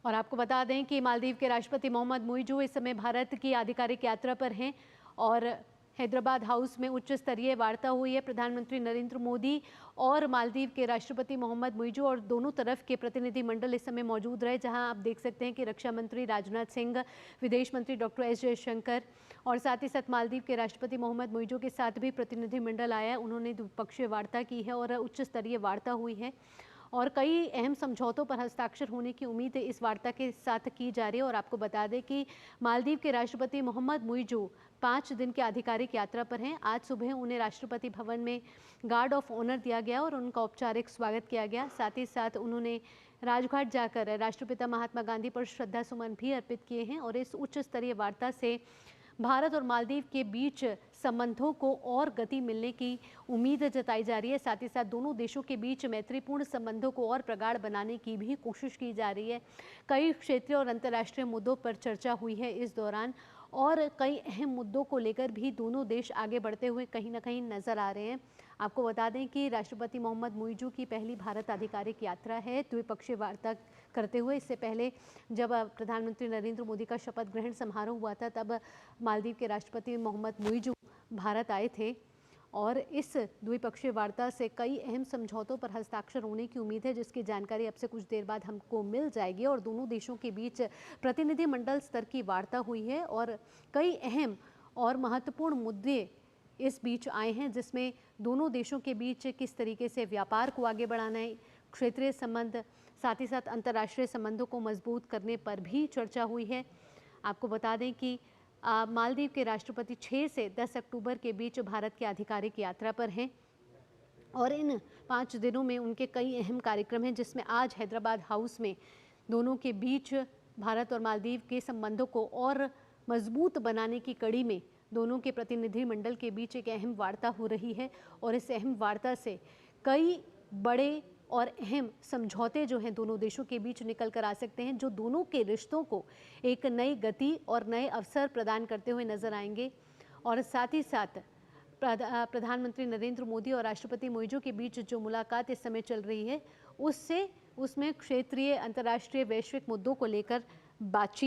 और आपको बता दें कि मालदीव के राष्ट्रपति मोहम्मद मुइज़ू इस समय भारत की आधिकारिक यात्रा पर हैं और हैदराबाद हाउस में उच्च स्तरीय वार्ता हुई है। प्रधानमंत्री नरेंद्र मोदी और मालदीव के राष्ट्रपति मोहम्मद मुइज़ू और दोनों तरफ के प्रतिनिधिमंडल इस समय मौजूद रहे, जहां आप देख सकते हैं कि रक्षा मंत्री राजनाथ सिंह, विदेश मंत्री डॉक्टर एस जयशंकर और साथ ही साथ मालदीव के राष्ट्रपति मोहम्मद मुइज़ू के साथ भी प्रतिनिधिमंडल आया है। उन्होंने द्विपक्षीय वार्ता की है और उच्च स्तरीय वार्ता हुई है और कई अहम समझौतों पर हस्ताक्षर होने की उम्मीद इस वार्ता के साथ की जा रही है। और आपको बता दें कि मालदीव के राष्ट्रपति मोहम्मद मुइज़ू 5 दिन के आधिकारिक यात्रा पर हैं। आज सुबह उन्हें राष्ट्रपति भवन में गार्ड ऑफ ऑनर दिया गया और उनका औपचारिक स्वागत किया गया। साथ ही साथ उन्होंने राजघाट जाकर राष्ट्रपिता महात्मा गांधी पर श्रद्धा सुमन भी अर्पित किए हैं। और इस उच्च स्तरीय वार्ता से भारत और मालदीव के बीच संबंधों को और गति मिलने की उम्मीद जताई जा रही है। साथ ही साथ दोनों देशों के बीच मैत्रीपूर्ण संबंधों को और प्रगाढ़ बनाने की भी कोशिश की जा रही है। कई क्षेत्रीय और अंतर्राष्ट्रीय मुद्दों पर चर्चा हुई है इस दौरान और कई अहम मुद्दों को लेकर भी दोनों देश आगे बढ़ते हुए कहीं ना कहीं नजर आ रहे हैं। आपको बता दें कि राष्ट्रपति मोहम्मद मुइज़ू की पहली भारत आधिकारिक यात्रा है द्विपक्षीय वार्ता करते हुए। इससे पहले जब प्रधानमंत्री नरेंद्र मोदी का शपथ ग्रहण समारोह हुआ था, तब मालदीव के राष्ट्रपति मोहम्मद मुइज़ू भारत आए थे और इस द्विपक्षीय वार्ता से कई अहम समझौतों पर हस्ताक्षर होने की उम्मीद है, जिसकी जानकारी अब से कुछ देर बाद हमको मिल जाएगी। और दोनों देशों के बीच प्रतिनिधिमंडल स्तर की वार्ता हुई है और कई अहम और महत्वपूर्ण मुद्दे इस बीच आए हैं, जिसमें दोनों देशों के बीच किस तरीके से व्यापार को आगे बढ़ाना है, क्षेत्रीय संबंध, साथ ही साथ अंतर्राष्ट्रीय संबंधों को मजबूत करने पर भी चर्चा हुई है। आपको बता दें कि मालदीव के राष्ट्रपति 6 से 10 अक्टूबर के बीच भारत की आधिकारिक यात्रा पर हैं और इन 5 दिनों में उनके कई अहम कार्यक्रम हैं, जिसमें आज हैदराबाद हाउस में दोनों के बीच भारत और मालदीव के संबंधों को और मजबूत बनाने की कड़ी में दोनों के प्रतिनिधिमंडल के बीच एक अहम वार्ता हो रही है। और इस अहम वार्ता से कई बड़े और अहम समझौते जो हैं दोनों देशों के बीच निकल कर आ सकते हैं, जो दोनों के रिश्तों को एक नई गति और नए अवसर प्रदान करते हुए नजर आएंगे। और साथ ही साथ प्रधानमंत्री नरेंद्र मोदी और राष्ट्रपति मुइज़ू के बीच जो मुलाकात इस समय चल रही है, उसमें क्षेत्रीय, अंतर्राष्ट्रीय, वैश्विक मुद्दों को लेकर बातचीत